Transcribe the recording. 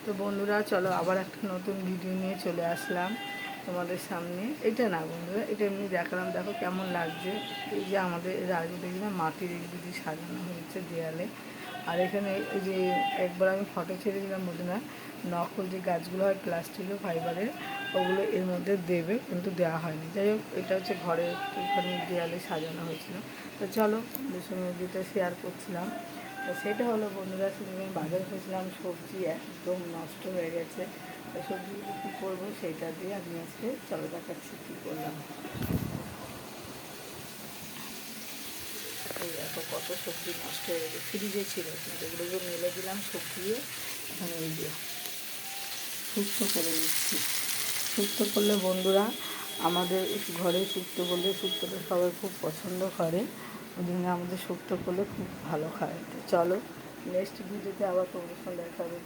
তো বন্ধুরা চলো আবার একটা নতুন ভিডিও নিয়ে চলে আসলাম তোমাদের সামনে। এটা না বন্ধুরা, এটা এমনি দেখালাম, দেখো কেমন লাগছে। এই যে আমাদের রাজু দেখি না মাটির এগুলো দিয়ে সাজানো হয়েছে দেয়ালে। আর এখানে এই যে একবার আমি ফটো ছেড়ে দিলাম বন্ধুরা, নকল যে গাছগুলো হয় প্লাস্টিকের ফাইবারের, ওগুলো এর মধ্যে দেবে, কিন্তু দেওয়া হয়নি। যাই হোক, এটা হচ্ছে ঘরে একটুখানি দেয়ালে সাজানো হয়েছিল। তো চলো ওদের সঙ্গে যেটা শেয়ার করছিলাম, তো সেটা হলো বন্ধুরা, সেদিন আমি বাজারে গেছিলাম, সবজি একদম নষ্ট হয়ে গেছে। তো সবজিগুলো কী করবো সেইটা দিয়ে আমি আজকে চলো দেখাচ্ছি কী করলাম। এই দেখো কত সবজি নষ্ট হয়ে গেছে, ফ্রিজে ছিল, কিন্তু এগুলো মেলে দিলাম শুকিয়ে। এখন এই দিয়ে শুক্তো করে নিচ্ছি। শুক্তো করলে বন্ধুরা, আমাদের ঘরে শুক্তো করলে, শুক্তোটা সবাই খুব পছন্দ করে, ওই জন্য আমাদের শুক্তো করলে খুব ভালো খায়। তো চলো নেক্সট ভিডিওতে আবার তোমাদের সঙ্গে দেখা হবে।